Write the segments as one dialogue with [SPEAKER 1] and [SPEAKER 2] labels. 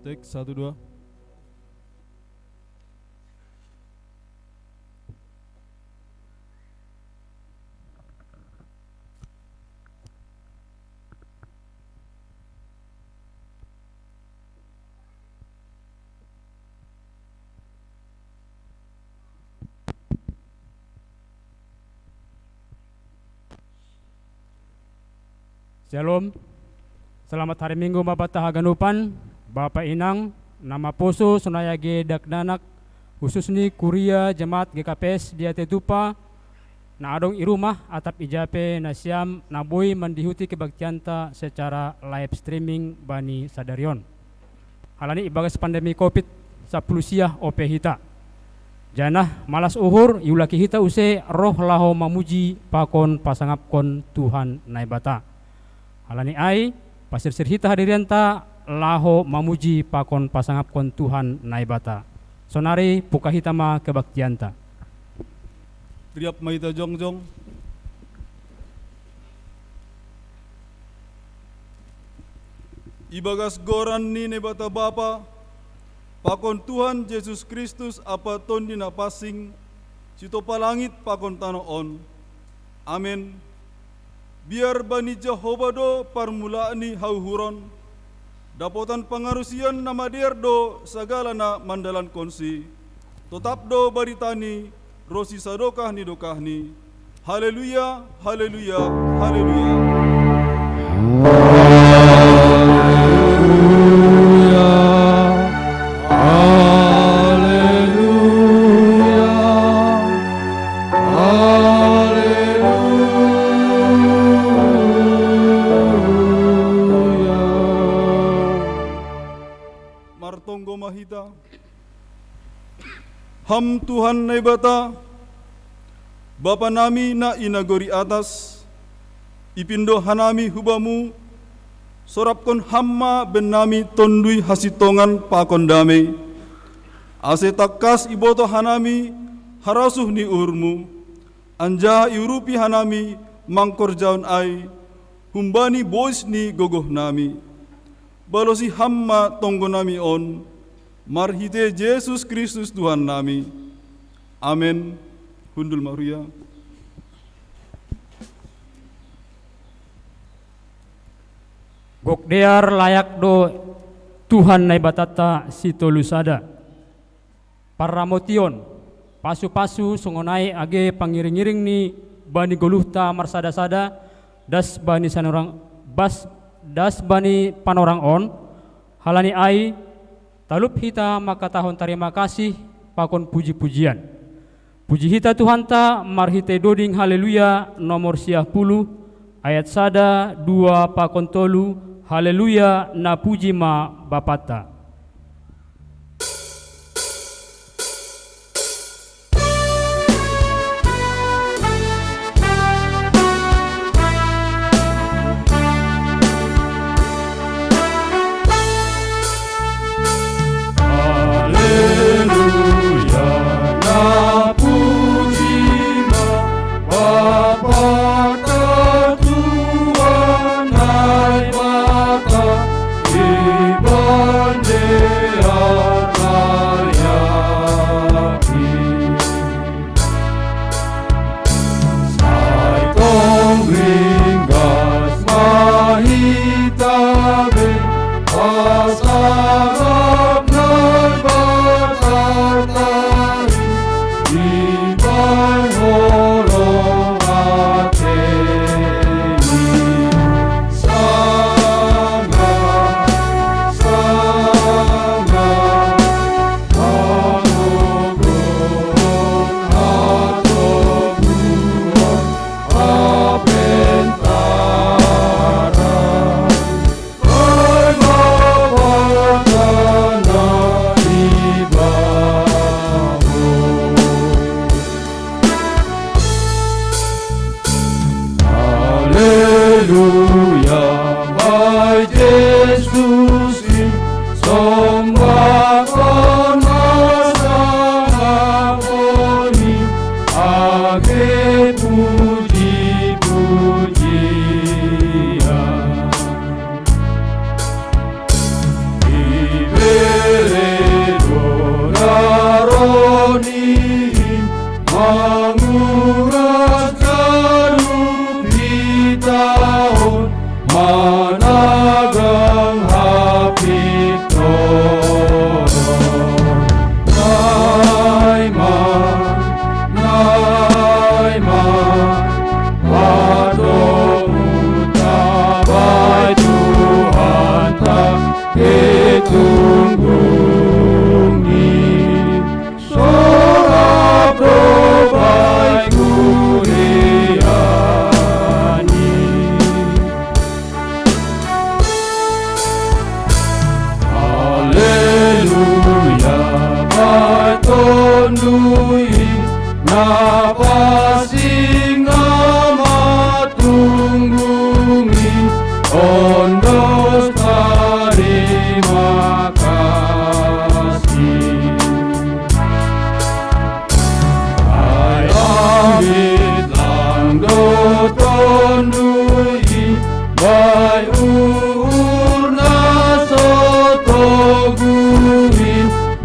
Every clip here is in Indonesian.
[SPEAKER 1] Take 1 2.
[SPEAKER 2] Shalom. Selamat hari Minggu Bapak Tahaganupan, Bapak Inang, nama Poso, Sonayage Dakdanak, khususnya Kuria Jemaat GKPS dia Tetupa, na adong irumah atap ijape na siam na boy mandihuti kebaktianta secara live streaming bani sadarion. Halani ibagas pandemi COVID-10 siah ope hita. Janah malas uhur yulaki hita use roh laho mamuji pakon pasangapkon Tuhan naibata. Halani ai pasir hita hadirianta laho mamuji pakon pasangapkon Tuhan naibata. Sonari puka hitama kebaktianta.
[SPEAKER 1] Riap maita jongjong. Ibagas goran ni nebata Bapa, pakon Tuhan Yesus Kristus apa ton dina pasing, sito palangit pakon tanoon. Amin. Biar bani Jehovah do parmulaan ni hauhuron, dapotan pangarusian nama do segala na mandalan konsi, tetap do baritani, rosi sadokah ni dokah ni. Haleluya, haleluya, haleluya. Martonggo mahita. Ham Tuhan naibata, Bapa nami na inagori atas, ipindo hanami hubamu, sorapkon hamma ben nami tondui hasitongan pakon damai. Ase takas iboto hanami harasuh ni urmu, anja iurupi hanami mangkor jaun ai, humbani bois ni gogoh nami. Balosi hamma tonggo nami on, marhite Yesus Kristus Tuhan nami. Amin. Hundul Maria.
[SPEAKER 2] Gokdear layak do Tuhan naibatata sitolusada. Paramotion, pasu-pasu songonai age pangiring-iring ni bani goluhta marsada-sada, das bani sanurang das bani panorang on, halani ai talup hita maka tahun terima kasih pakon puji-pujian. Puji hita Tuhan ta marhite doding haleluya nomor 10 ayat sada 2 pakon tolu haleluya na puji ma bapata.
[SPEAKER 3] One day.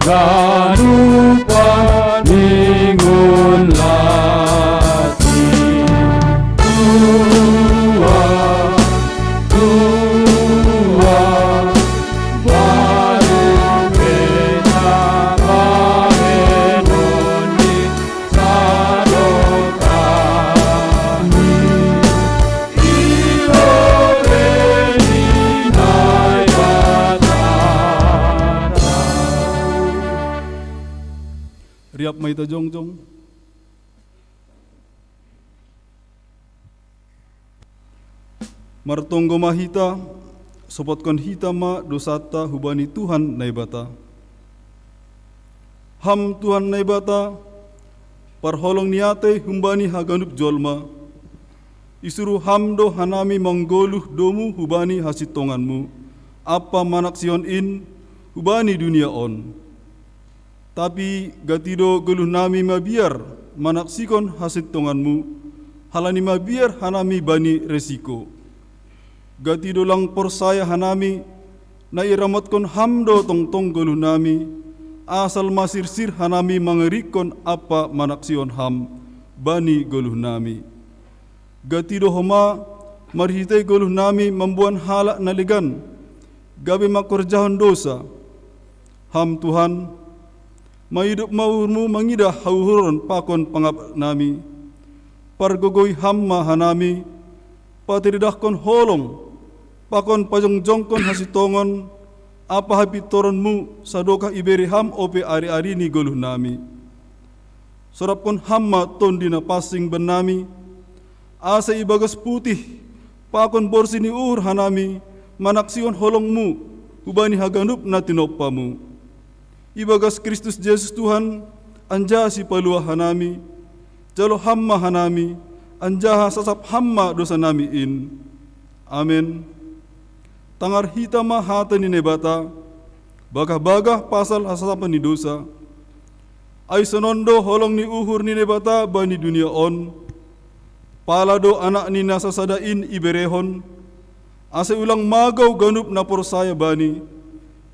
[SPEAKER 2] ganupan ingun lati tua bareng bena bahenon di sadokani iloreni nai batara.
[SPEAKER 1] Riap maita jongjong. Martonggo mahita, sopotkon hita ma dosata hubani Tuhan naibata. Ham Tuhan naibata, parholong niate humbani haganup jolma. Isuru hamdo hanami manggoluh domu hubani hasitonganmu. Apa manaksion in hubani dunia on. Tapi gatido geluh nami mabiar manaksikon hasitonganmu. Halani mabiar hanami bani resiko. Gatido lang porsaya hanami na iramotkon hamdo tongtong geluh nami. Asal masirsir hanami mangerikon apa manaksion ham bani geluh nami. Gatido homa marhitai geluh nami membuan halak naligan. Gabi makorjahon dosa. Ham Tuhan, maidup maurmu mangidah hauhuron pakon pangap nami. Pargogoy hamma hanami, patiridahkon holong, pakon pajongjongkon hasitongon, apa habitoronmu sadokah iberi ham ope ari-ari ni goluh nami. Sorapkon hamma tondina pasing benami, asa ibagas putih, pakon borsini uhur hanami, manaksion holongmu, ubani haganup na tinopamu. Ibagas Kristus Yesus Tuhan, anjasi palua hanami, jalo hamma hanami, anjaha sasap hamma dosa nami in. Amin. Tangar hitama hata ni nebata, bagah-bagah pasal hasapan ni dosa. Ay sonondo holong ni uhur ni nebata bani dunia on. Palado anak ni nasasadain iberehon. Ase ulang magaw ganup na porsaya bani.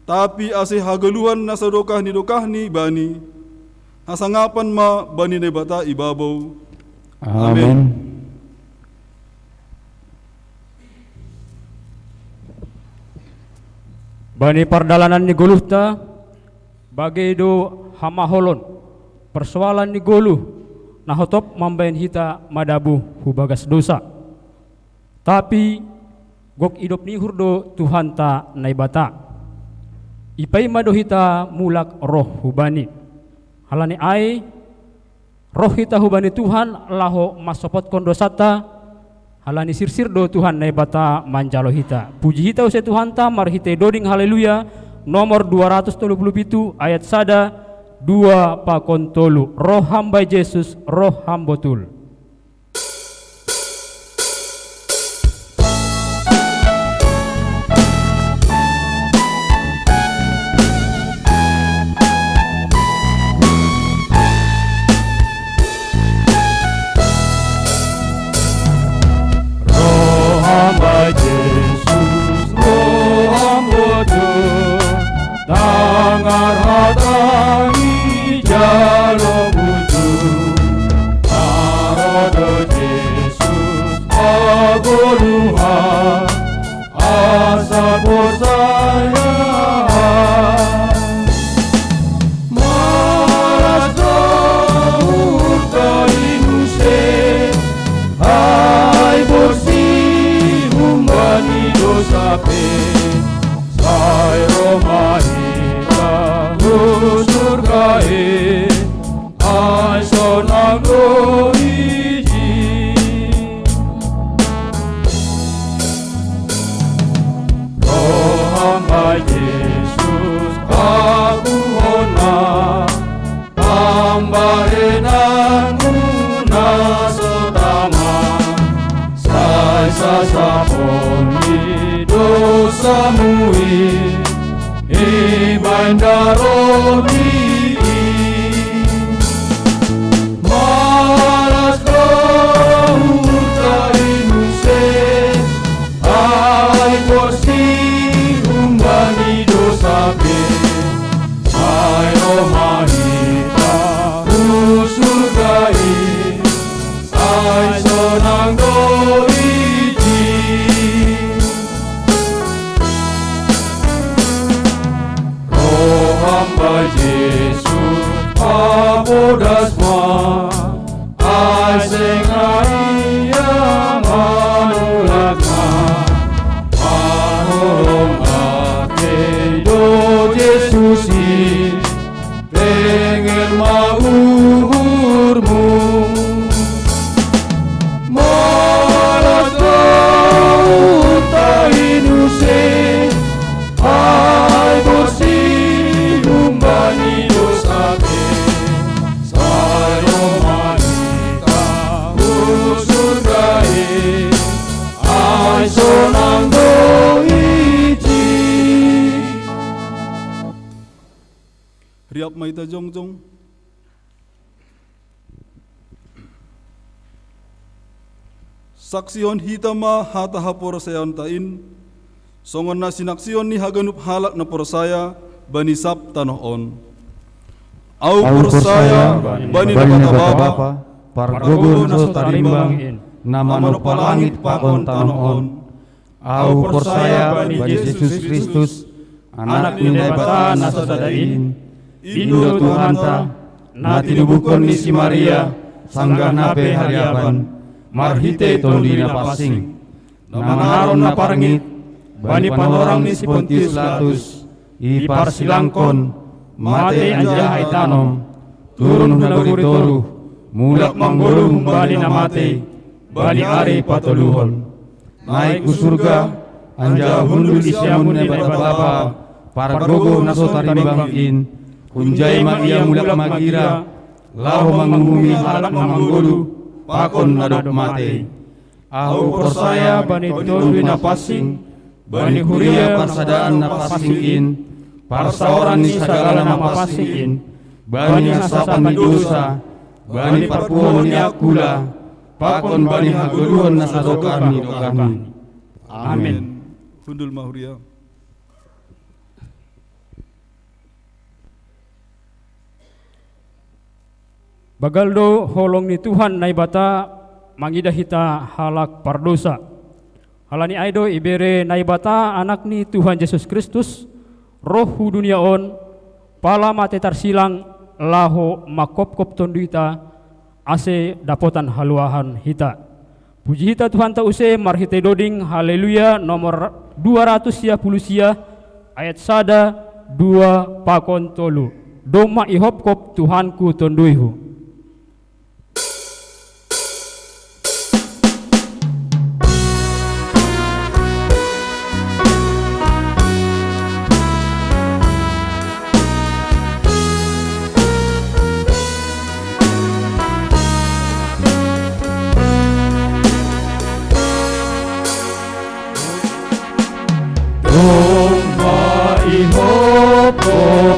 [SPEAKER 1] Tapi ase hagaluhan na sadokah ni bani. Hasangapan ma bani nebata ibabaw. Amen.
[SPEAKER 2] Bani pardalanan ni goluhta bagai do hamaholon persoalan ni goluh nahotop mambayan hita madabu hubagas dosa. Tapi gok idop ni hurdo Tuhan ta naibata. Ipai mado hita mulak roh hubani. Halani ai roh hita hubani Tuhan laho masopot kondosata. Halani sirsir do Tuhan naibata manjalo hita. Puji hita usai Tuhan ta marhite doding haleluya nomor 237 ayat sada 2 pakon tolu. Roh hamba Yesus, roh hambotul.
[SPEAKER 3] Tangar hatangi jalo buju Arodo Yesus agoluhan asa posaya malas dohur kainuse hai bosi humbani dosape sai romahita surgae ai sonagro iji roh hamba Yesus kakuhona tambahenanmu nasodama sai sasaponi dosamui ibandaroni malas dohur kainuse ai bosi humbani dosabe ai Jesus pamodasma ai sengaia manulatma panorong ate do Jesusi pengen mauhurmu malas kau tainuse ai bersih umbani dosake sayo manita usurgai ai sonang doici.
[SPEAKER 1] Riap maita jongjong. Saksion hitama hata hapor sayon tain. Songon na sinaksion ni haganup halak na porosaya bani sap tanoon. Au porosaya bani bapa
[SPEAKER 4] pargogo naso tarimbang nama no palangit pakon tanoon. Au porosaya bani Yesus Kristus anak ni bata naso sadain. Indo Tuhanta na tinubukon ni si Maria sangga nape hariaban marhite tondina pasing namangaron na parangit bani panorang ni si Pontius Pilatus ipar silangkon mate anjahay tanom turun na guritoru mulak manggolo bani na mate bani ari patuluhon naik ku surga anja hundul isyamun ni baba pargogo naso tarimbangin kunjai magia mulak magira lahu manghumi halak manggolu pakon nadok mate au persaya bani tolwi na pasing bani huria parsadaan na pasingin parsaoran ni sagala na pasingin bani asapan ni dosa bani parpuhon ni akula pakon bani haguluhon na sadokan ni dokani. Amin.
[SPEAKER 1] Hundul mahuria.
[SPEAKER 2] Bagaldo holong ni Tuhan nai bata mangida hita halak pardosa. Halani aido ibere nai bata anak ni Tuhan Yesus Kristus rohu dunia on pala mate tarsilang laho makop-kop tonduita ase dapotan haluahan hita. Puji hita Tuhan ta use marhite doding haleluya nomor 200 sia ayat sada 2 pakon tolu. Doma ihop-kop Tuhanku tonduihu.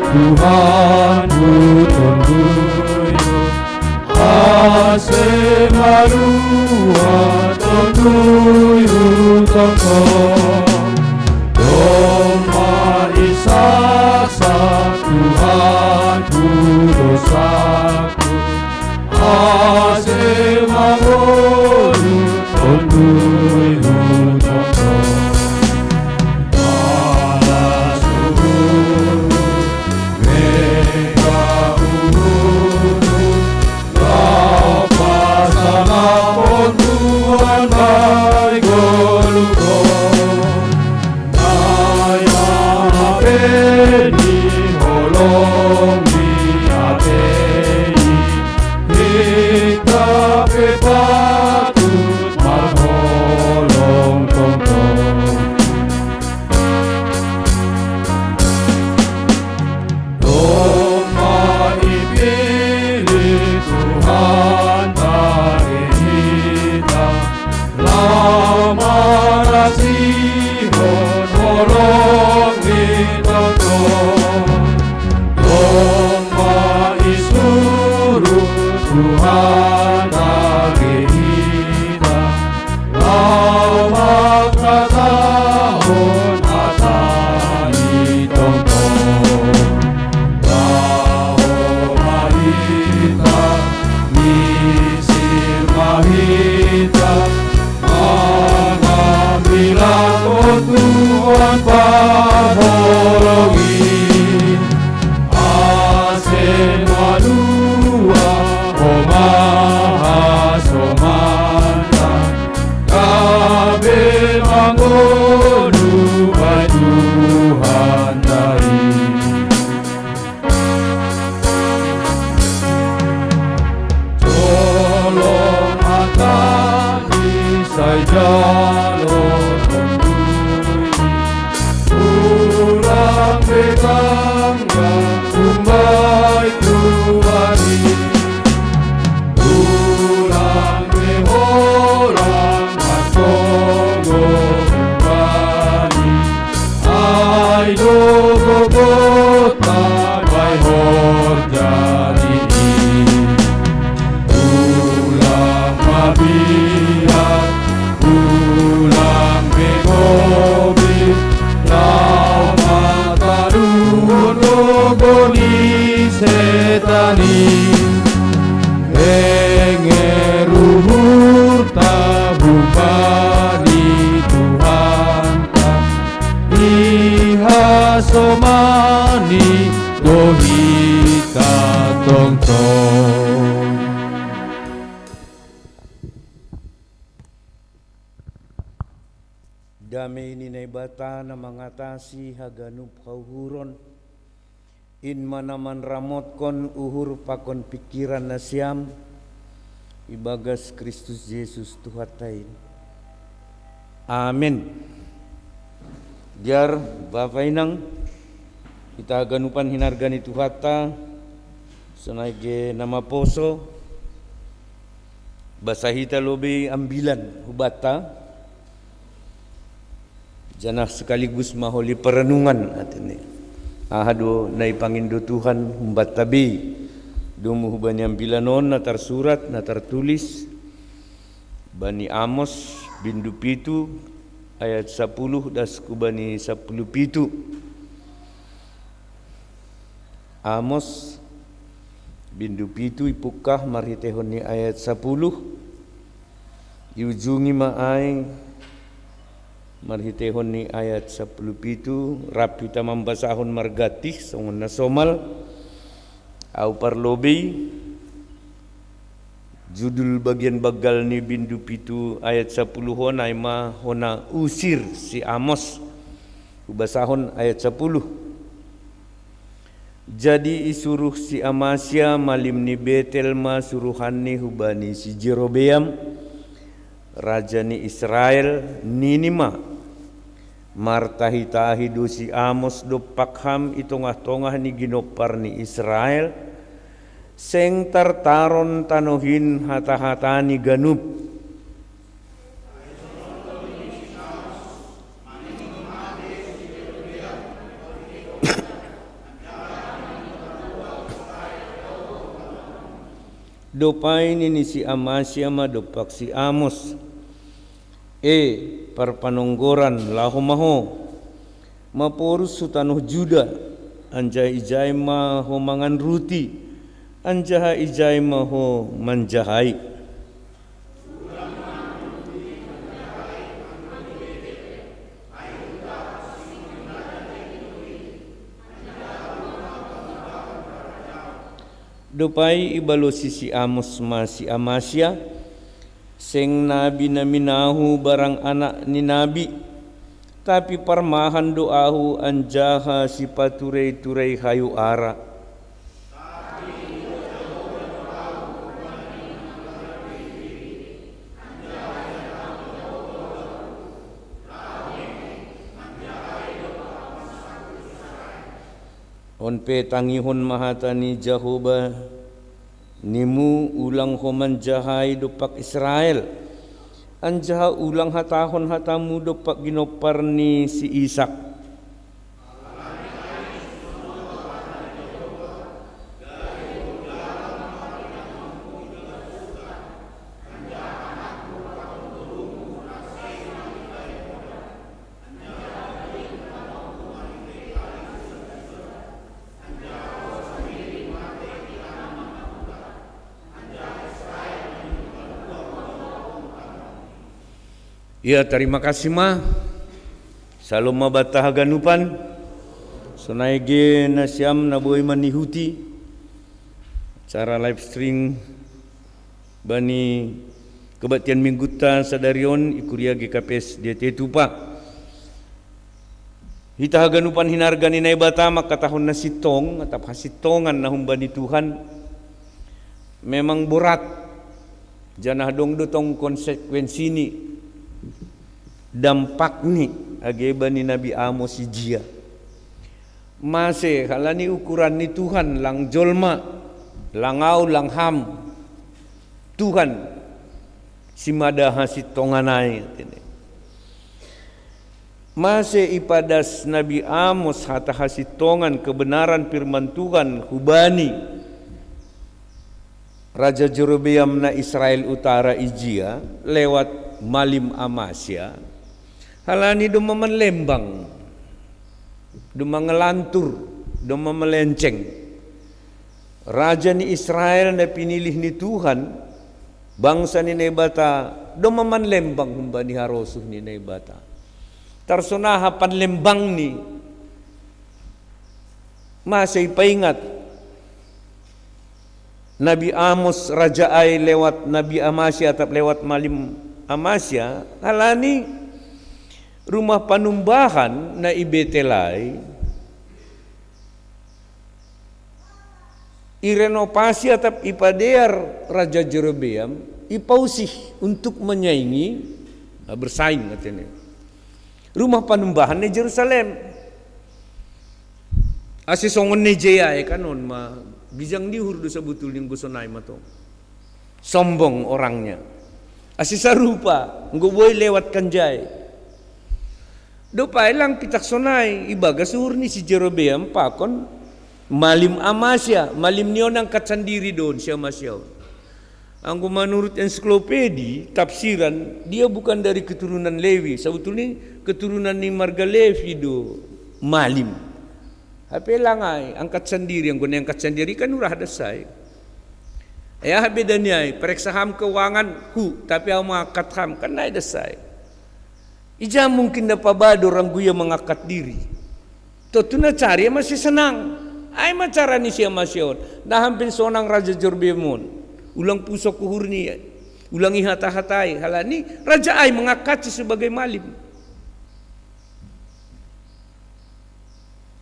[SPEAKER 3] Tuhan tunduyo ase marua tunduyo toko doma isasa Tuhan dosaku ase mangolu tunduyo toko Oh bani dohita tongtong.
[SPEAKER 5] Damai ninay bata na mangatasi haganup kauhuron. In manaman ramot kon uhur pakon pikiran na siyam. Ibagas Kristus Yesus Tuhatay. Amin. Diar Bapak Inang, kita ganupan hinargani Tuhata, sanage nama poso, basahita lobe ambilan hubata, janah sekaligus maholi perenungan atene. Ahado na ipangindo Tuhan humbat tabi, dumu hubani ambilanon na tersurat na tertulis, bani Amos bindu pitu ayat 10 das kubani 10 pitu. Amos bindu pitu ipukah marhitehon ni ayat 10 iujungi maay marhitehon ni ayat 10 pitu rapi tamam basahon margatih songon na somal au parlobi. Judul bagian bagal ni bindu pitu ayat 10 hona ima hona usir si Amos ubasahon ayat 10. Jadi isuruh si Amasya malim ni Betel ma suruhan ni hubani si Jerobeam raja ni Israel ninima martahi do si Amos do pakham itongah-tongah ni ginopar ni Israel seng tartaron tanohin hata-hata ni ganup. Dopain ini si Amasya ma dopak si Amos. Parpanonggoran lahomaho mapurus sutanuh Juda anjay ijay ma ho mangan ruti anjaha ijay ma ho manjahai. Dopai ibalo si Amos ma si Amasya seng nabi na minahu barang anak ni nabi tapi parmahan doahu anjaha si paturay-turay hayu ara. Onpe tangihon mahatani Jehovah nimu ulang homan jahai dopak Israel anjaha ulang hatahon hatamu dopak ginopar ni si Ishak. Ya, terima kasih ma. Salam mabatah ganupan. Sonaige nasyam naboy manihuti. Cara live stream bani kebaktian mingguta sadarion ikuria GKPS dia tetupa. Hita ganupan hinargani na ibata makatahon na sitong atap hasitongan na humbani Tuhan. Memang berat. Janah dong dotong konsekuensi ni dampak ni ageba ni Nabi Amos ijia. Masih halani ukuran ni Tuhan lang jolma, langau lang ham. Tuhan si madaha si tonganay. Masih ipadas Nabi Amos hata hasitongan kebenaran firman Tuhan hubani Raja Jerobeam na Israel Utara ijia lewat malim Amasya. Halani dumaman lembang, dumangelantur, dumamelenceng. Raja ni Israel na pinilih ni Tuhan, bangsa ni Nebata, dumaman lembang humbani harosuh ni Nebata. Tarsunaha panlembang ni masih paingat Nabi Amos Raja Ai lewat Nabi Amasya atau lewat Malim Amasya halani rumah panumbahan na ibetelai irenovasi atau ipadear Raja Jerobeam ipausih untuk menyaingi bersaing katanya rumah panumbahan di Jerusalem asisongon ni Jaya kanon ma bijang dihur do sebetulnya gusonay mato sombong orangnya asisa rupa nggo boy lewat kanjay do lang pitak sonay ibaga suhur ni si Jerobeam pakon Malim Amasya, Malim niyon ang katsandiri doon siya masyaw. Ang menurut ensiklopedi, tafsiran, dia bukan dari keturunan Lewi. Sebetulnya keturunan ni marga Levi do Malim. Tapi langay, angkat sendiri, ang guna angkat sendiri kan urah dasay. Ya beda niya, pereksaham keuangan tapi ang mengangkat ham kan naik dasay. Ija mungkin napabado orang guya mengangkat diri. Tuh na cari masih senang. Ay macara ni siya masyon. Nahampin sonang Raja Jerobeam. Ulang pusok kuhur niya. Ulang ihata-hatai. Halani Raja ay mengakati sebagai malim.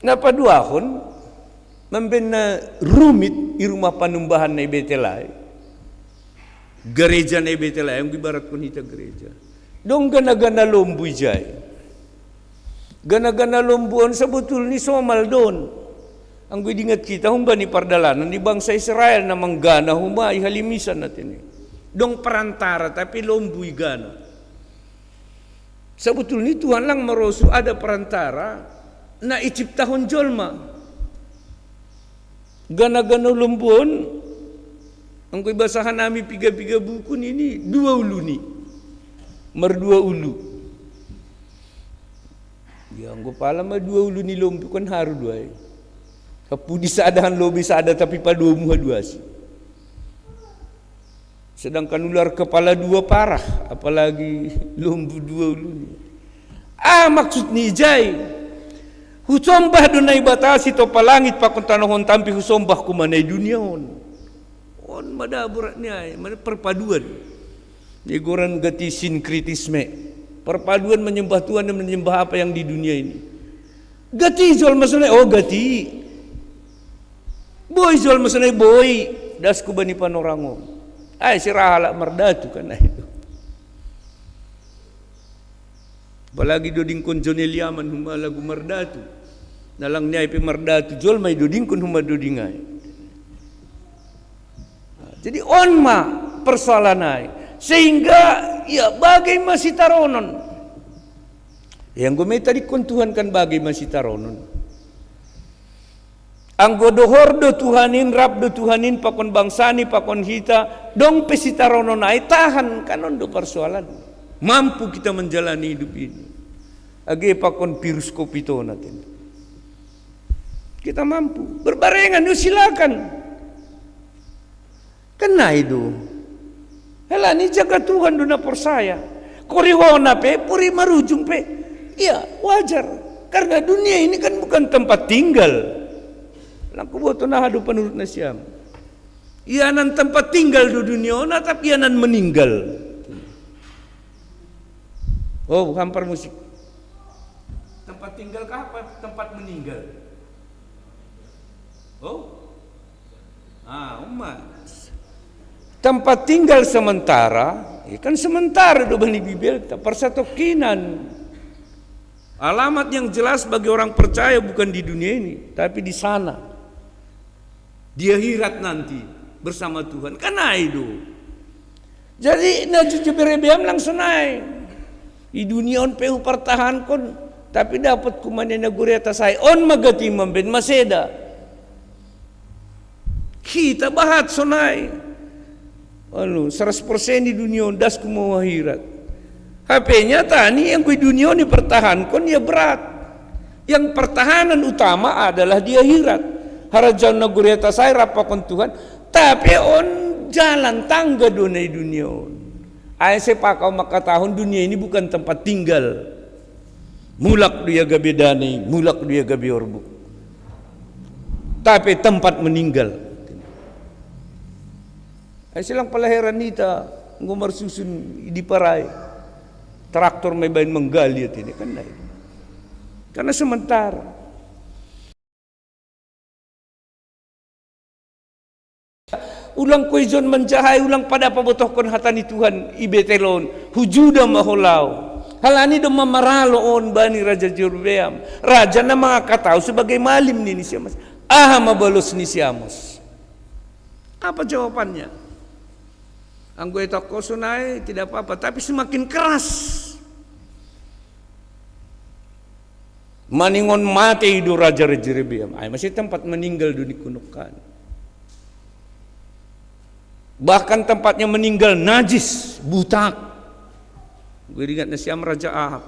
[SPEAKER 5] Napaduahon memben na rumit i rumah panumbahan na Betelay. Gereja na Betelay ang ibarat ko nita gereja. Dong gana-gana lombu jay. Gana-gana lombuan sebetul ni somal don. Ang gudingat kita humba ni pardalanan ni bangsa Israel na manggana humba ihalimisan natin. Dong perantara tapi lombuy gana. Sebetul ni Tuhan lang marosu ada perantara na iciptahon jolma. Gana-gana lombuan ang ko'y basahan namin piga-piga buku ini 2 ulu ni. Merdua ulu. Yang ko pala ma 2 ulu ni lombu kan haru duay. Kapudi saadahan lobi saada tapi pada muha 2 sih. Sedangkan ular kepala 2 parah, apalagi lombu 2 ulu ni. Maksud ni jay. Husombah dunay batasi to palangit pakon tanahon tampi husombah kumanay duniaon. On madaburat niya, perpaduan. Ni goran gati sinkritisme. Perpaduan menyembah Tuhan dan menyembah apa yang di dunia ini. Gati zol maksudnya gati. Boy zol maksudnya boy. Das kubani panorango. Ay si rahala merdatu kan itu. Apalagi doding kon Joneliaman huma lagu merdatu. Nalang niya ipi merdatu zol may doding kon huma dodingay. Jadi onma persoalanay. Sehingga ya bagai masih taronon. Yang gue tadi Tuhan kan bagai masih taronon. Ang godohor do Tuhanin, rap do Tuhanin, pakon bangsani, pakon hita, dong pesitaronon ay tahan kanon do persoalan. Mampu kita menjalani hidup ini. Agi pakon virus kopito natin. Kita mampu. Berbarengan, silakan. Kena itu. Hela ni jaga Tuhan do na persaya. Korihona pe, puri marujung pe. Iya, wajar. Karena dunia ini kan bukan tempat tinggal. Laku boto na hadu penurut na siyam. Iyanan tempat tinggal do dunia na tapi iyanan meninggal. Oh, hampar musik. Tempat tinggal kah apa tempat meninggal? Oh. Umat. Tempat tinggal sementara, kan sementara do bani Bibel persatokinan. Alamat yang jelas bagi orang percaya bukan di dunia ini, tapi di sana. Di akhirat nanti bersama Tuhan. Karena itu. Jadi Nabi Jerobeam langsung naik. Di dunia on pehu pertahan kon, tapi dapat kumane naguri atas saya on magati mamben maseda. Kita bahat sonai. 100% di dunia das kumu akhirat. HP-nya tani yang kui dunia ni pertahankan ya berat. Yang pertahanan utama adalah di akhirat. Harajan naguri atas saya rapakon Tuhan, tapi on jalan tangga dunai dunia. Ay sepakau maka tahun dunia ini bukan tempat tinggal. Mulak dia gabe danai, mulak dia gabe orbuk. tapi tempat meninggal. Ay silang palahiran nita, ngumar susun di paray, traktor may bayin menggali at ini, kan na ito. Karena sementara. Ulang kuizon menjahay, ulang pada pabotohkon hatani Tuhan ibetelon, hujuda maholaw. Halani do mamaraloon bani Raja Jerobeam. Raja na mga katao sebagai malim ni Siamos. Mabalos ni Siamos. Apa jawabannya? Ang gue toko sunai tidak apa-apa, tapi semakin keras. Maningon mati do Raja Jerobeam. Ay masih tempat meninggal do dikunukan. Bahkan tempatnya meninggal najis, butak. Gue ingat na siyam Raja Ahab.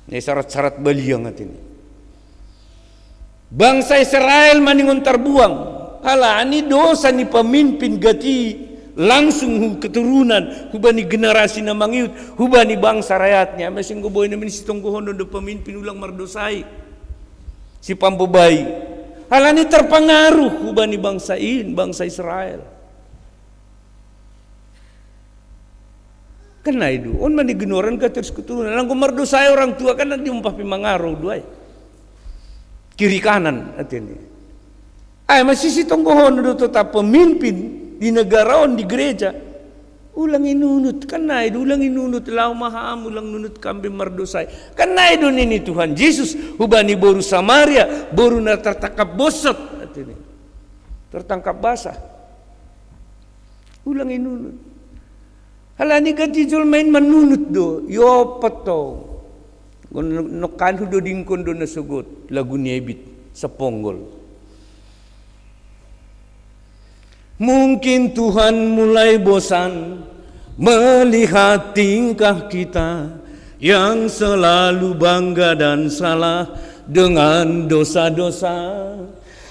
[SPEAKER 5] Ini syarat-syarat baliang at ini. Bangsa Israel maningon terbuang. Hala, ini dosa ni pemimpin gati langsung keturunan hubani generasi na mangiut, hubani bangsa rakyatnya. Masing goboy namin si tonggohon do pemimpin ulang mardosai. Si pambubay. Hala, ini terpengaruh hubani bangsa Israel. Karena itu, on manigenoran ka terus keturunan. Lang kumardosay orang tua kan nanti umpapi mangaraw duay. Kiri kanan at ini. Ay masisitong kohon do tetap pemimpin di negaraon di gereja. Ulang inunut karena itu ulang inunut lau maham ulang nunut kambe mardosay. Karena itu nini Tuhan Yesus hubani boru Samaria boru na tertangkap bosot at ini. Tertangkap basah. Ulang inunut. Hala ni gati jul main manunut do, yo pato. Nokan hudo dingkon do nasugot lagu niebit sa ponggol. Mungkin Tuhan mulai bosan melihat tingkah kita yang selalu bangga dan salah dengan dosa-dosa.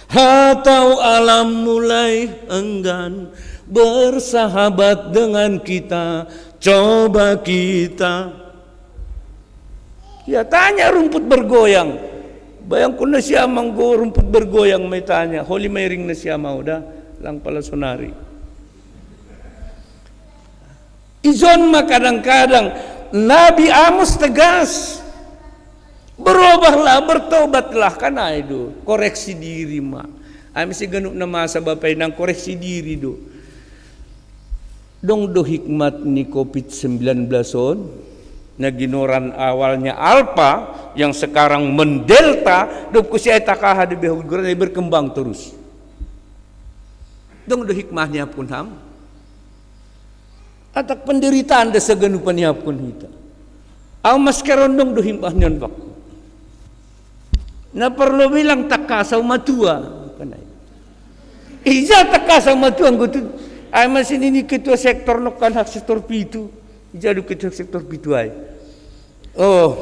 [SPEAKER 5] Atau alam mulai enggan bersahabat dengan kita, coba kita. Ya tanya rumput bergoyang. Bayang ko na siya manggo rumput bergoyang may tanya. Holy Mayring na siya mau dah lang pala sonari. Izon kadang-kadang Nabi Amos tegas. Berubahlah, bertobatlah kana itu. Koreksi diri ma. Ay masi ganun na masa bapay ng koreksi diri do. Dong do hikmat ni COVID-19 on na ginoran awalnya alpha yang sekarang mendelta do ko siya takaha de behuguran ay berkembang terus. Dong do hikmahnya pun ham. Atak penderitaan da sa ganupan niya pun hita. Ang maskeron dong do hikmahnya bak. Na perlu bilang takasaw matua kanay. Ija takasaw matua gutu ay masin ini ketua sektor nokan hak sektor pitu. Ija do ketua sektor pitu ay. Oh.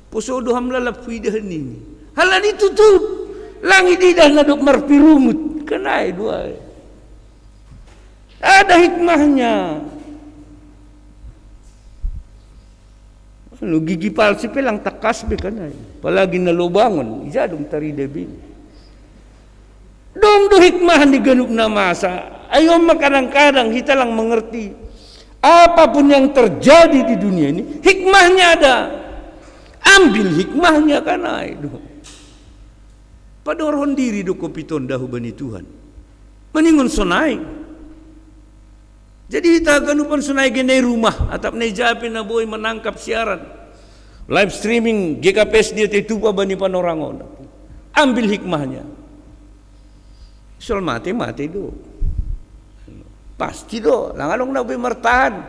[SPEAKER 5] Puso do ham lalap pidahan ini. Hala ditutup. Langit idah na dok marpirumut kanay duay. Ada hikmahnya. Lu gigi palsi pelang takas be kanay. Palagi na lubangon, ija dong tari debin. Dong do hikmah di ganuk na masa. Ayo kadang-kadang kita lang mengerti apapun yang terjadi di dunia ini, hikmahnya ada. Ambil hikmahnya kanay do. Padorhon diri do kopiton dahu bani Tuhan. Meningon sonay. Jadi kita ganupan sunai genay rumah atap na ijapin na boy menangkap siaran live streaming GKPS dia tetupa bani panorangon. Ambil hikmahnya. Soal mati do. Pasti do. Langanong na boy martahan.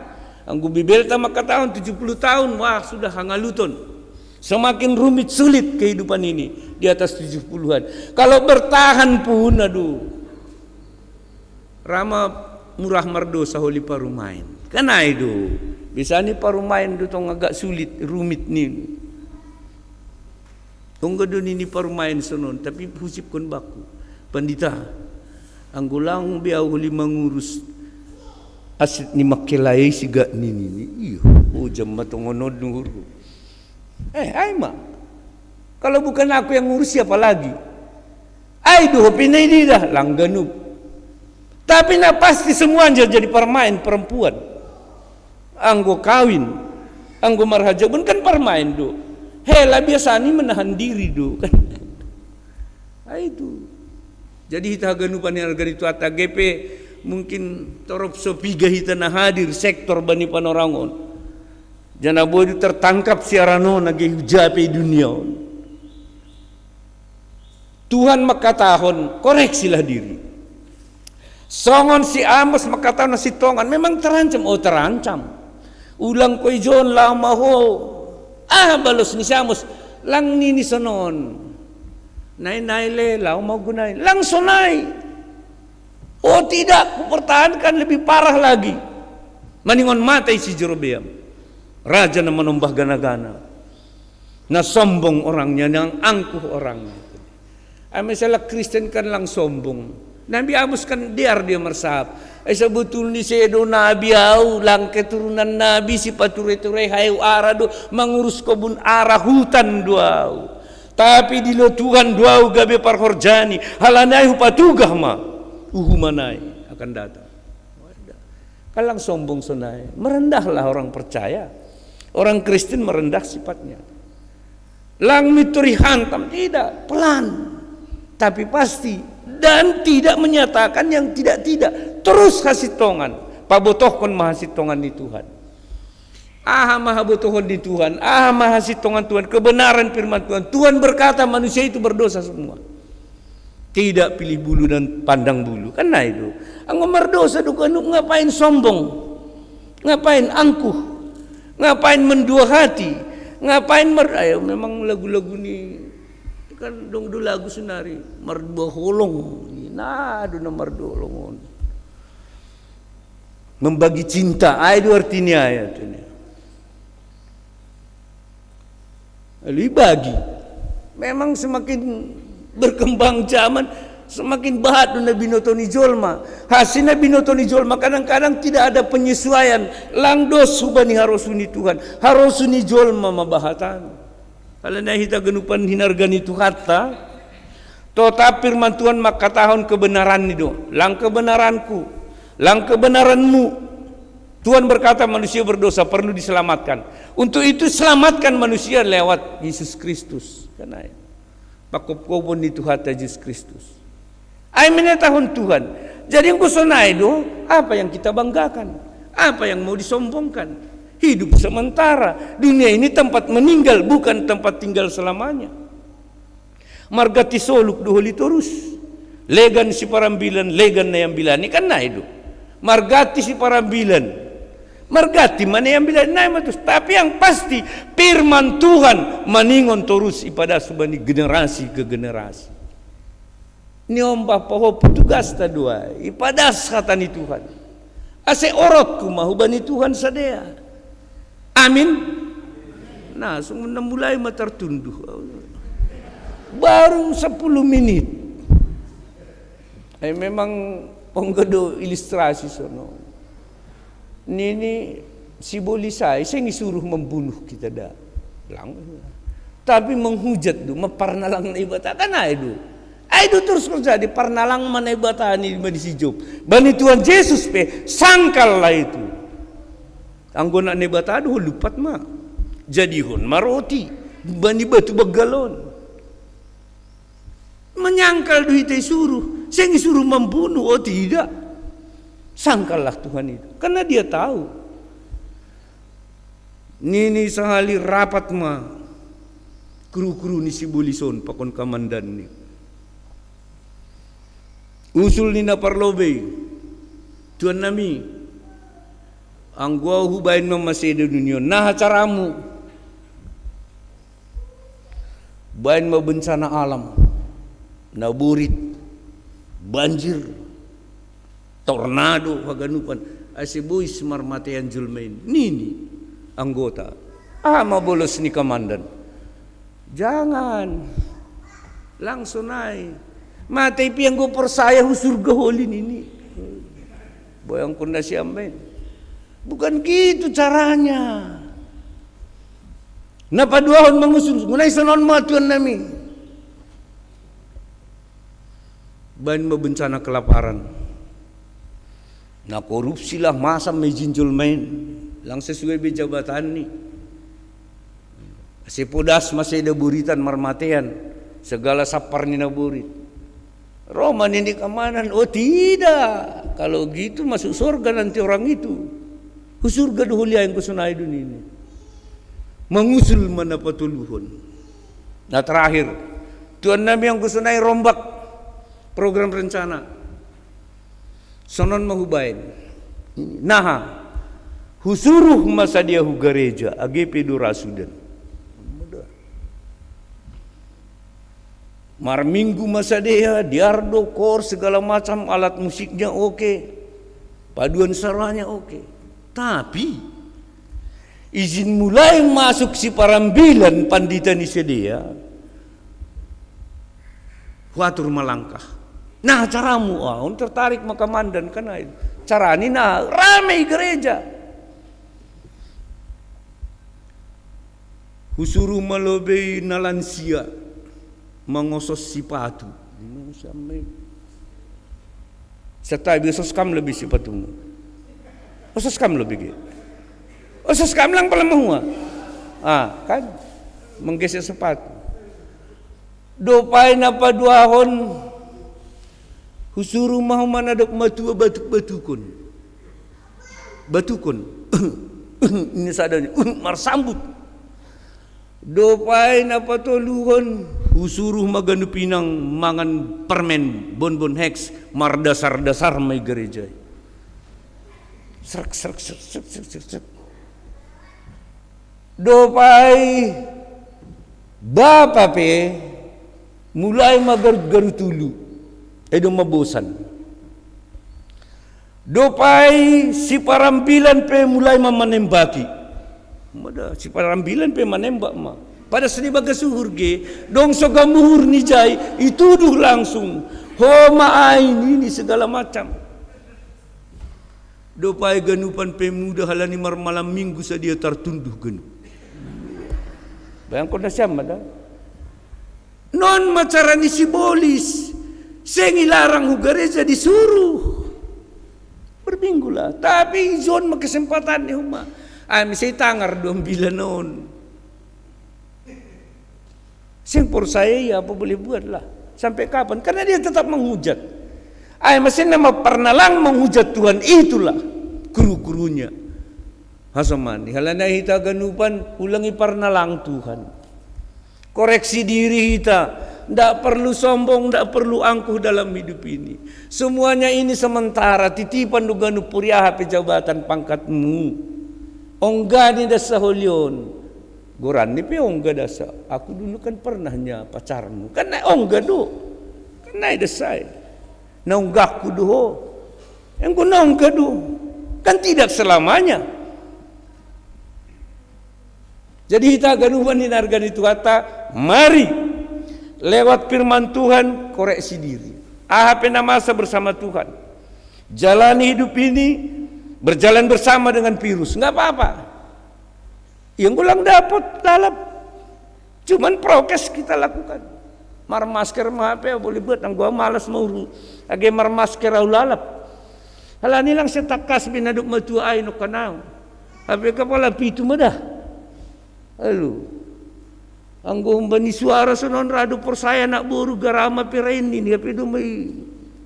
[SPEAKER 5] Ang gubibelta makataon 70 tahun wah sudah hangaluton. Semakin rumit sulit kehidupan ini di atas 70-an. Kalau bertahan pun aduh. Rama murah mardo sa holi parumain. Kana itu. Bisa ni parumain do tong agak sulit, rumit ni. Tunggu do ni parumain sonon, tapi husip kon baku. Pandita, ang gulang biaw holi mangurus asit ni makilay siga ni. Iyo, jam matungonod nuhur. Ay ma. Kalau bukan aku yang ngurus siapa lagi? Ay do pinay di dah langganup. Tapi na pasti semua jadi permain perempuan. Anggo kawin, anggo marhaja pun kan permain do. Hela biasa ni menahan diri do kan. Ay itu. Jadi kita ganupan harga itu ata GP mungkin torop sopiga hita na hadir sektor bani panorangon. Jana boy tertangkap siarano nagi hujape dunia. Tuhan makatahon koreksilah diri. Songon si Amos makatahon na si Tongan memang terancam, terancam. Ulang koy John lama ho. Balos ni si Amos lang nini sonon. Nay le lau mau gunai lang sonai. Tidak, kupertahankan lebih parah lagi. Maningon matai si Jerobeam. Raja na menumbah gana-gana. Na sombong orangnya, yang angkuh orangnya. Misalnya Kristen kan lang sombong. Nabi Amos kan dia mersahap. Sebetul ni sedo Nabi au lang keturunan Nabi si pature-ture hayu arado mengurus kebun arah hutan duau. Tapi di lo Tuhan duau gabe parhorjani halanai patugah ma uhumanai akan datang. Kalang sombong sonai, merendahlah orang percaya. Orang Kristen merendah sifatnya. Lang mituri hantam tidak, pelan. Tapi pasti dan tidak menyatakan yang tidak. Terus kasih tongan. Pabotohkon mahasih tongan di Tuhan. Maha botohon di Tuhan. Mahasih tongan Tuhan. Kebenaran firman Tuhan. Tuhan berkata manusia itu berdosa semua. Tidak pilih bulu dan pandang bulu. Kan itu. Anggo merdosa duka ngapain sombong? Ngapain angkuh? Ngapain mendua hati? Ngapain ayo memang lagu-lagu ni kan dong do lagu sunari merdua holong. Nah, do merdua holong. Membagi cinta. Itu artinya ayat ini. Lebih bagi. Memang semakin berkembang zaman semakin bahat Nabi Notoni Jolma. Hasil Nabi Notoni Jolma kadang-kadang tidak ada penyesuaian. Langdos subani harusuni Tuhan, harusuni Jolma mabahatan. Kalau na hita genupan hinargani tu hatta, totap firman Tuhan maka tahun kebenaran itu, lang kebenaranku, lang kebenaranmu. Tuhan berkata manusia berdosa perlu diselamatkan. Untuk itu selamatkan manusia lewat Yesus Kristus. Karena pakop-kopon itu hata Yesus Kristus. Amin tahun Tuhan. Jadi yang kusonai itu apa yang kita banggakan? Apa yang mau disombongkan? Hidup sementara. Dunia ini tempat meninggal, bukan tempat tinggal selamanya. Margati soluk duhuli terus. Legan si parambilan, legan na yang bilani kan na itu. Margati si parambilan. Margati mana yang bilani na matus. Tapi yang pasti firman Tuhan maningon terus ipada subani generasi ke generasi. Ni ombah poho petugas ta dua ipadas kata ni Tuhan. Ase orot ku mahubani Tuhan sadea. Amin. Nah, mulai tertunduh. Baru 10 menit. Memang penggedo ilustrasi sono. Nini si bolisai saya disuruh membunuh kita dah. Tapi menghujat tu, meparnalang na ibata kan itu. Itu terus terjadi parnalang mana ibata ni di sijup. Bani Tuhan Yesus pe sangkal lah itu. Anggona nebata aduh lupat mah. Jadi hon maroti bani batu begalon. Menyangkal duit suruh, saya disuruh membunuh. Tidak. Sangkallah Tuhan itu. Karena dia tahu. Nini sahali rapat mah. Kru-kru ni si bulison pakon kamandan ni. Usul ni na parlobe. Tuan nami. Ang gua hubain masih di dunia. Nah caramu. Bain ma bencana alam. Naburit. Banjir. Tornado haganupan. Asibuis marmatayan julmain. Nini anggota. Mabolos ni kamandan. Jangan. Langsung naik. Matay piyang go persaya surga holin ini. Boyang kunda siamben. Bukan gitu caranya. Napaduahon mangusun. Munay sanon mo tuan nami. ban bencana kelaparan. Nah korupsi lah masa mejinjul main, lang sesuai jabatan ni. Sepodas masih ada buritan marmatean, segala sapar ni na burit. Roman ini keamanan, oh tidak. Kalau gitu masuk surga nanti orang itu. Surga dahulu yang kusunai dunia ini. Mengusul mana patuluhun. Nah terakhir, Tuhan Nabi yang kusunai rombak program rencana. Sonon mahubain. Nah, husuruh masa dia hu gereja, AGP Durasudan. Mar minggu masa dia, diardo, kor, segala macam alat musiknya oke. Paduan saranya oke. Tapi izin mulai masuk si parambilan pandita ni sedia. Watur melangkah. Nah caramu, tertarik makamandan karena cara ini nah ramai gereja. Husuru malobei nalansia. Mengosos sipatu. Serta biasa skam lebih sipatumu. Osos skam lebih gitu. Osos skam lang pala mahua. Kan menggeser sepatu. Dopai napa duahon husuru mahu mana dok matua batukun. Batukun. Ini sadanya marsambut. Dopai napa toluhon usuruh maganu pinang mangan permen bonbon hex mar dasar mai gereja. Serak. Dopai bapa pe mulai magar-garu tulu. Edo mabosan. Dopai si parambilan pe mulai memanembaki. Mada si parambilan pe manembak ma. Pada seni bagasuhur ge dong sogamuhur ni jai ituduh langsung homa ini segala macam. Dopai ganupan pemuda halani mar malam minggu sadia tertunduh genu. Bayang kau siam ada. Non macarani simbolis. Sengi larang hugareja disuruh. Berminggulah. Tapi zon makesempatan ni huma. Misal tangar dong bila non. Singpur saya ya apa boleh buatlah. Sampai kapan? Karena dia tetap menghujat. Mesin nama pernah lang menghujat Tuhan itulah kru-krunya. Hasamani. Halana hita ganupan ulangi pernah lang Tuhan. Koreksi diri kita. Tidak perlu sombong, tidak perlu angkuh dalam hidup ini. Semuanya ini sementara. Titipan duganu puriaha pejabatan pangkatmu. Ongga ni dasa holyon. Goran ni pe ongga dasa. Aku dulu kan pernahnya pacarmu. Kan na ongga do. Kan na desai. Na ongga ku do. Yang ku na ongga do. Kan tidak selamanya. Jadi kita ganuhan ni nargan itu kata, mari lewat firman Tuhan koreksi diri. Ahap masa bersama Tuhan. Jalani hidup ini berjalan bersama dengan virus, nggak apa-apa. Yang ulang dapat lalap, cuman prokes kita lakukan. Mar masker mah apa boleh buat, gua malas mau age mar masker au lalap. Halani lang setakas binaduk matu ay no kanao. Abe kepala pitu madah. Halo. Anggo bani suara sonon radu persaya nak buru garama pirain ini tapi do may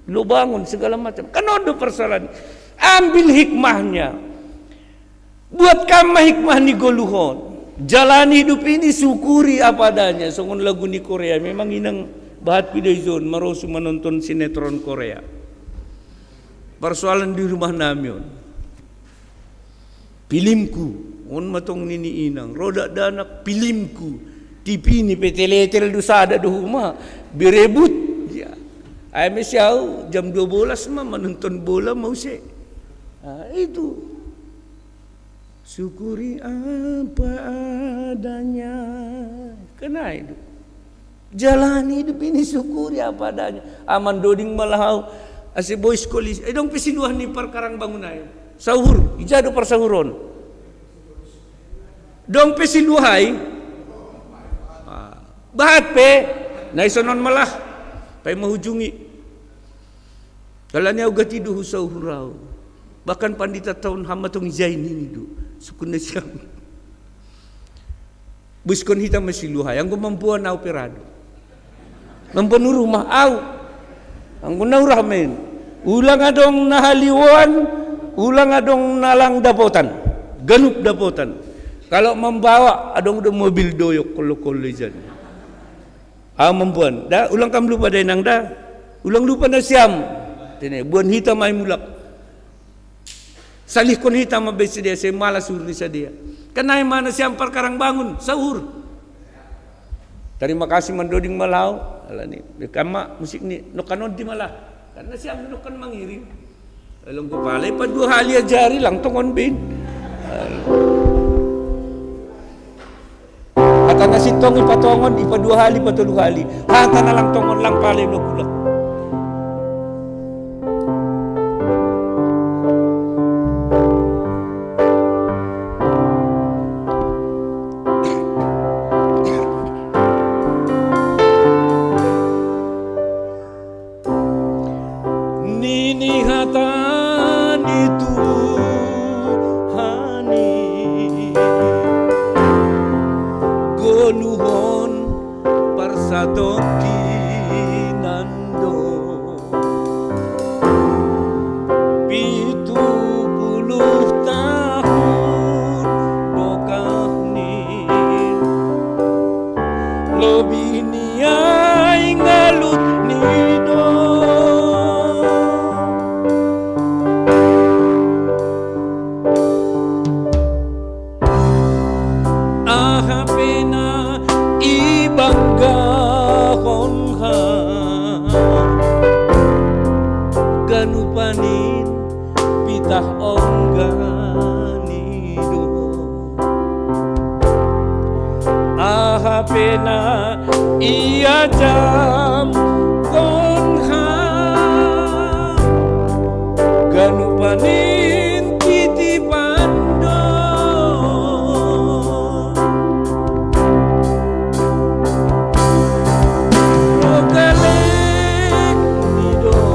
[SPEAKER 5] lubangon segala macam. Kanodo persoalan. Ambil hikmahnya. Buat kama hikmah ni goluhon. Jalani hidup ini syukuri apa adanya. Songon lagu ni Korea. Memang inang bahat pidayzon. Marosu menonton sinetron Korea. Persoalan di rumah namion. Pilimku. On matong nini inang. Rodak danak pilimku. TV ni peteletel dusada dohuma. Berebut. Ya. Ay mesyaw. Jam 12 mah menonton bola mau se. Itu syukuri apa adanya. Kena itu jalani hidup ini syukuri apa adanya. Aman doding malahau ase boys kolis dong pesiluhan ni perkarang bangunay sahur ijado persahuron dong pesiluhay bahat pe naisonon malah pay mahujungi Kalau ni uga tidu husau hurau. Bahkan pandita tahun hama tong zain ini du. Sukun na siya. Buskon hitam masiluhay. Ang kumampuan na operado. Mampuan rumah au. Ang kunaw ramen. Ulang adong nahaliwan. Ulang adong nalang dapotan. Ganup dapotan. Kalau membawa adong mobil doyok kolo-kolo dyan. Mampuan. Da, ulang kam lupa day nang da. Ulang lupa na siyam. Tine, buan hitam ay mulak. Salih kon hitam mabesi dia, saya malas urni sa dia. Kanay mana siyam perkarang bangun, sahur. Terima kasih mandoding malau. Ala ni, kama musik ni, no kanon di malah. Karena siyam no kan mangiring. Alang ko palay, pa 2 hali jari lang tongon bin. Hata na sitong ipatongon, ipa 2 hali, pa 3 hali. Hata na lang tongon lang palay lo kulak.
[SPEAKER 6] Ninihatan itu hani goluhon parsadoki nando 70 tahun dokah ni lebih niai ngalut nido ahapena ibanggahon ha ganupanin pitah ongganido ahapena ia jam konha ganupanin titipando rogalek nido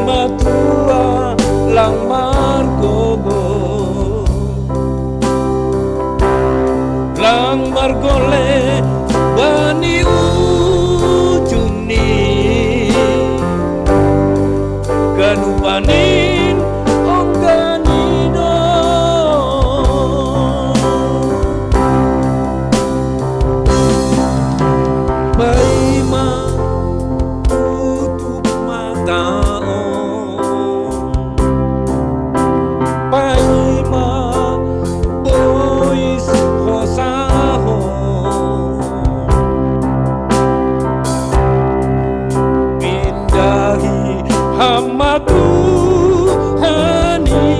[SPEAKER 6] matua lang margogo lang margole bani ujung ni ganupanin ongganido baima tutup mataon baima bois hosahon pindahi hamatu hani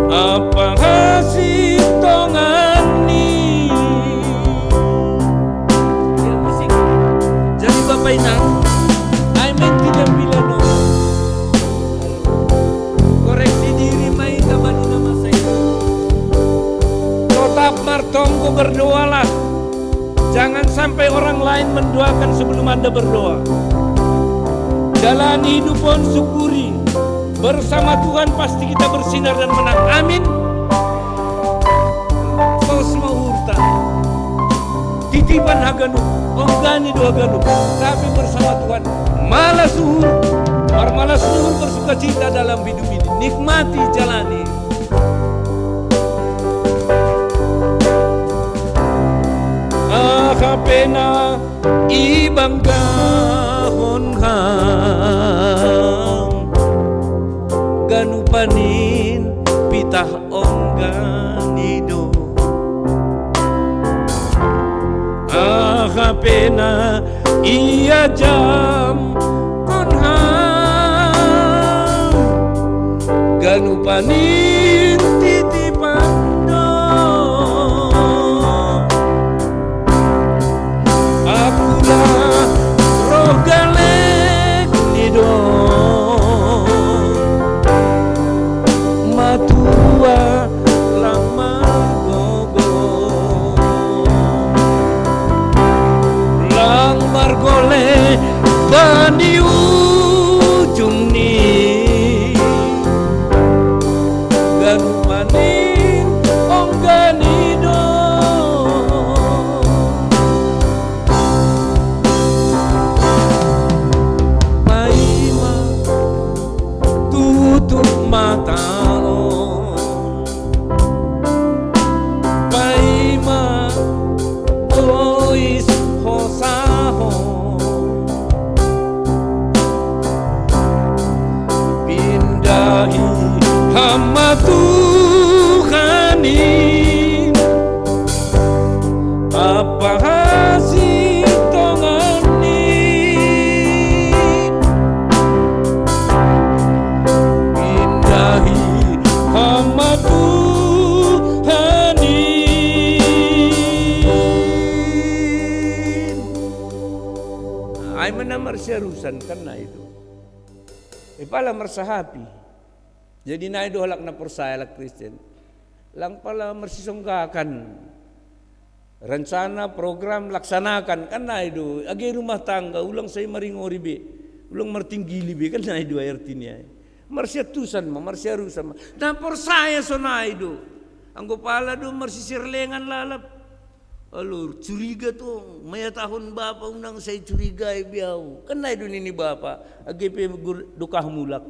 [SPEAKER 6] apa hasil tongani ya musik jadi bapak inang ay may tidak bila no koreksi diri may taman nama saya tetap martongko berdoalah. Jangan sampai orang lain mendoakan sebelum Anda berdoa. Jalani hidup pun syukuri. Bersama Tuhan pasti kita bersinar dan menang. Amin. Kau semua hurta. Titipan haganu. Onggani dua ganu. Tapi bersama Tuhan. Malas suhur. Malas suhur bersuka cita dalam hidup ini. Nikmati jalani. Kapena ibanggahon hang ganupanin pitah ongganido kapena iya jam kon hang ganupanin titipando akulah roh galek nido matua lama gogo lang tong margole bani ujung ni ganupanin ong ganido maima tutup mataon paima ois hosahon pindahi hama Tuhanin apa hasil tonganin pindahi hama Tuhanin ay manamar siya rusan kan na itu pala marsahapi jadi na itu halak na persaya lak Kristen lang pala marsisonggakan rencana program laksanakan kan na itu agi rumah tangga ulang saya maringori be ulang martinggili be kan na itu artinya marsya tusan ma marsya rusan ma na persaya so na itu anggo pala do marsisirlengan lalap alur curiga tuh maya tahun bapa unang saya curiga biau kan na itu nini bapa agi pe dukah mulak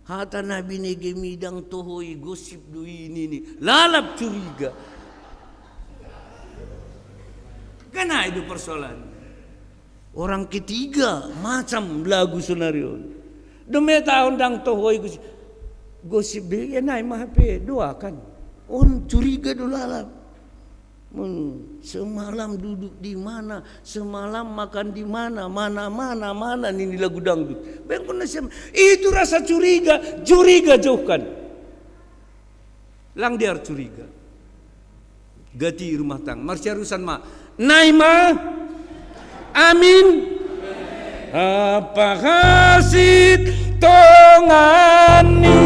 [SPEAKER 6] hata nabi nege midang tohoi gosip do ini nih lalap curiga karena itu persoalan orang ketiga macam lagu sonarion demi tahun dang tohoi gosip dia ya naik mahape doakan on curiga do lalap semalam duduk di mana, semalam makan di mana, mana ini lagu dangdut. Itu rasa curiga, jauhkan. Lang dia curiga. Gati rumah tangga, marsya rusan ma. Naima, amin. Apa hasil tongani?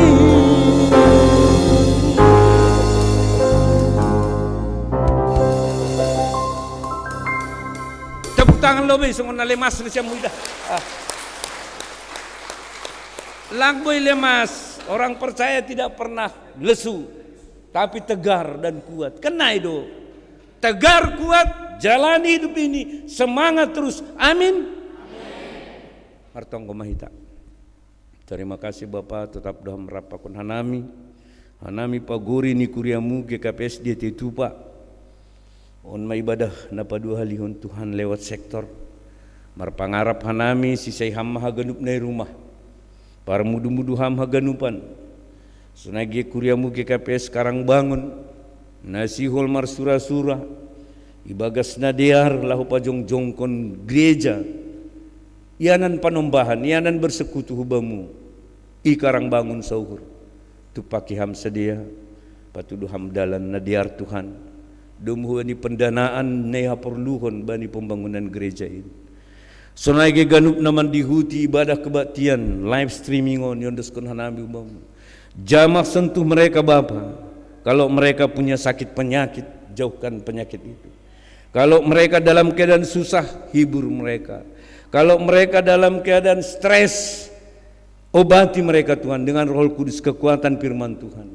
[SPEAKER 6] Tangan lo besok na lemas na siya muda. Langboy lemas, orang percaya tidak pernah lesu, tapi tegar dan kuat. Kena itu, tegar kuat, jalani hidup ini, semangat terus. Amin. Martong kumahita. Terima kasih Bapak, tetap doa merapakun hanami paguri ni kuriamu GKPS dia tetupa. On maibadah na padua halihon Tuhan lewat sektor marpangarap hanami sisay ham haganup na rumah para mudu-mudu ham haganupan sunagi kuriamu GKPS sekarang bangun nasihol mar sura-sura ibagas na diar lahu pajong-jongkon gereja ianan panombahan ianan bersekutu hubamu ikarang bangun sauhur tupaki ham sedia patudu ham dalan na diar Tuhan dumuhani pendanaan neha perluhon bani pembangunan gereja ini. Sonai ganup naman dihuti ibadah kebaktian live streaming on yondoskon hanami umam. Jamak sentuh mereka Bapa. Kalau mereka punya sakit penyakit, jauhkan penyakit itu. Kalau mereka dalam keadaan susah, hibur mereka. Kalau mereka dalam keadaan stres, obati mereka Tuhan dengan Roh Kudus kekuatan firman Tuhan.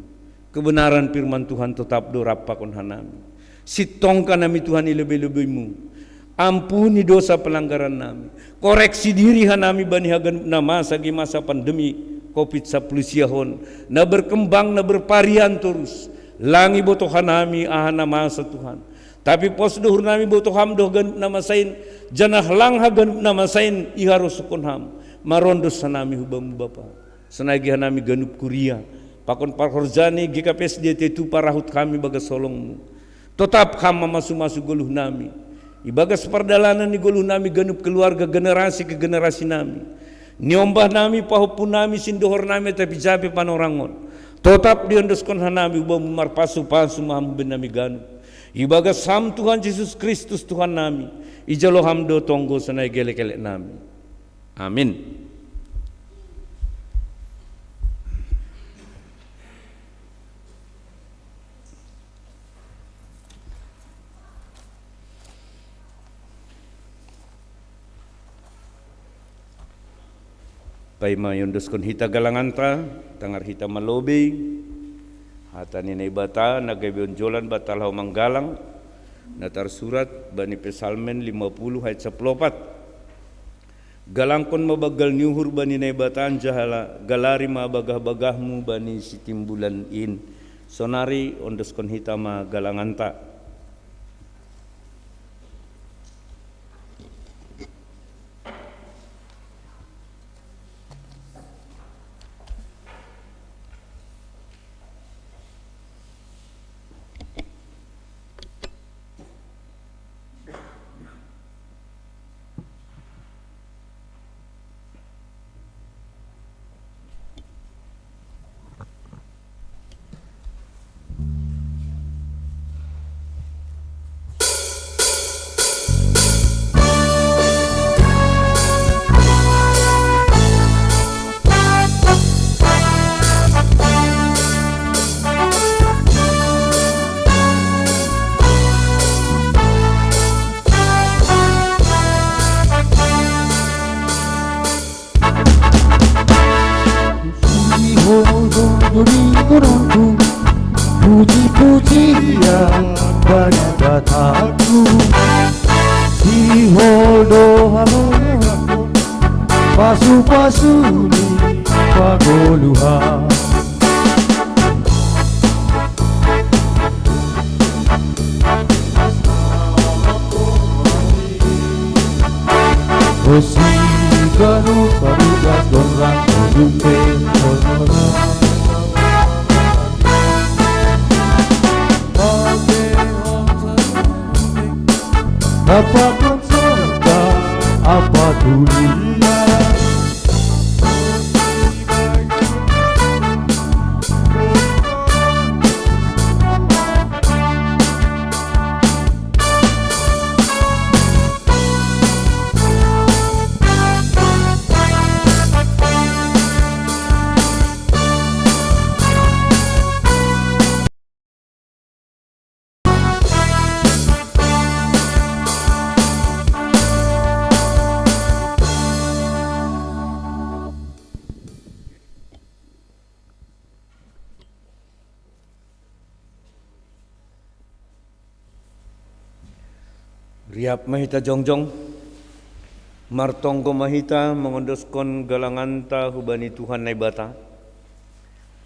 [SPEAKER 6] Kebenaran firman Tuhan tetap dorapakon hanami. Sitongkan nami Tuhan lebih-lebihmu. Ampuni dosa pelanggaran nami. Koreksi diri hanami bani hagan nama sagi masa pandemi COVID-19 siahon. Na berkembang, na berparian terus. Langi botoh hanami ahana masa Tuhan. Tapi pos dohur nami botoh ham doh gan nama sain. Janah lang hagan nama sain iharus sukun ham. Marondos hanami hubamu Bapa. Senagi hanami ganup kuria. Pakon parhorzani GKPS dia tetu parahut kami baga solongmu. Tetap kami masuk goluh nami. Ibagas perdalanan ni goluh nami ganup keluarga generasi ke generasi nami. Niombah nami pahupun nami sindohor nami tapi jabe panorangon. Tetap diondoskan hanami ubah mumar pasu mahamu benami ganup. Ibagas ham Tuhan Yesus Kristus Tuhan nami. Ijalo hamdo tonggo senai gelek-gelek nami. Amin.
[SPEAKER 5] Pai mayondoskon hita galanganta, tangar hita malobe, hata ni bata nagabion jolan batal hau manggalang, natar surat bani pesalmen 50 ayat 14. Galangkon mabagal nyuhur bani batan jahala, galari mabagah-bagahmu bani sitimbulan in, sonari ondoskon hita ma galanganta.
[SPEAKER 3] Puji-pujian banyak kataku, si holdo halo pasu-pasu ni pagoluhan. Osi garu-garugas dorang jumpe orang. Apa konserta, apa dunia.
[SPEAKER 5] Riap mahita jongjong, martonggo mahita mengondoskon galanganta hubani Tuhan naibata.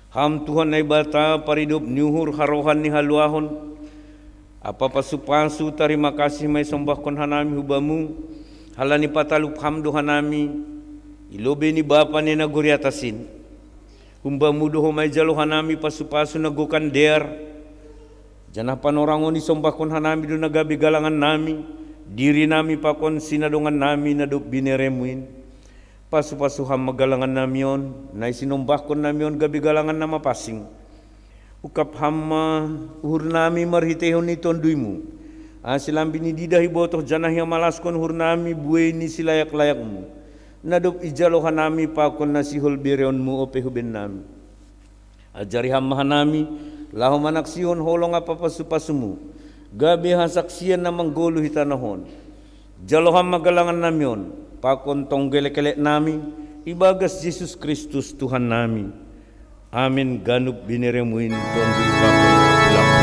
[SPEAKER 5] Ham Tuhan naibata paridup nyuhur harohan ni haluahon. Apa pasu-pasu terima kasih may sombahkon hanami hubamu. Halani patalup hamdo hanami. Ilobe ni bapa ni naguri atasin. Humbamu doho may jalo hanami pasu-pasu nagukan der. Janah panorangon ni sombahkon hanami do nagabi galangan nami. Diri nami pakon sinadongan nami nadup bineremuin. Pasu-pasu ham magalangan namion, na isinumbahkon namion gabi galangan nama pasing. Ukap hamma uhur nami marhitehon ni tonduimu. Asilambi ni didahi botoh janah yang malaskon uhur nami buwe ni silayak-layakmu. Nadup ijalohan nami pakon nasihol bireonmu ope huben nami. Ajari hamma nami lahu manaksihon holong apa pasu-pasumu. Gabi hasaksian na manggolo hitanahon. Jaloham magalangan namion, pakon tonggele-kelek nami, ibagas Yesus Kristus Tuhan nami. Amin ganub bineremuin tondu pakon lakon.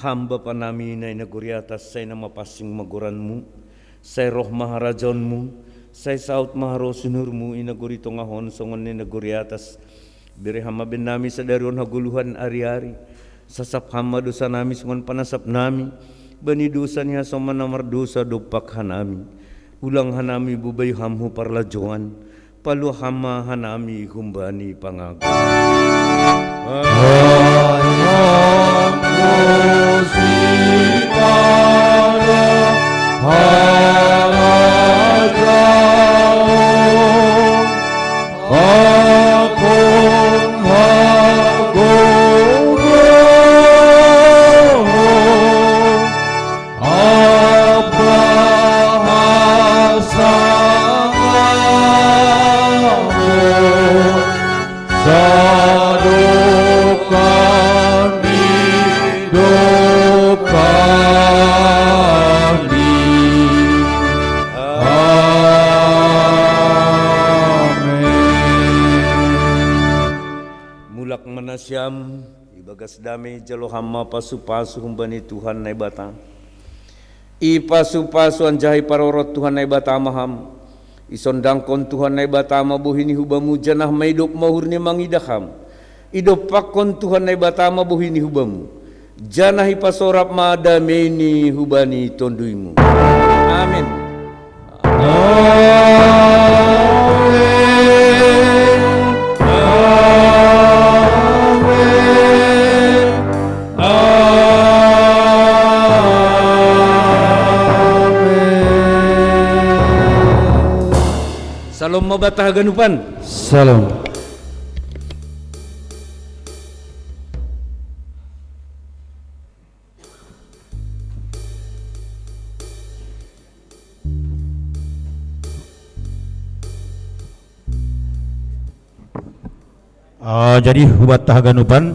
[SPEAKER 5] Hamba panami na inaguri atas say na mapasing maguranmu, say roh maharajonmu, say saut maharosunurmu inaguri tongahon songon inaguri atas biri hama ben nami sa darion haguluhan ari-ari, Sasap hamba dosa nami sungan panasap nami. Bani dosa niya sama namar dosa dopak hanami. Ulang hanami bubay hamhu parlajoan. Palu hama hanami humbani pangagu. Mulak manasyam ibagas dami jalo hama pasu-pasu humbani Tuhan nai batang. Ipasu-pasu anjahi parorot Tuhan nai batamaham. Isondangkon Tuhan nai batama buhini hubamu janah maidop mahurni mangidaham. Idop pakon Tuhan nai batama buhini hubamu. Janah ipasorap madameni hubani tonduimu. Amin. Salam mabatah ganupan.
[SPEAKER 4] Salam.
[SPEAKER 3] Jadi hubat tahaganupan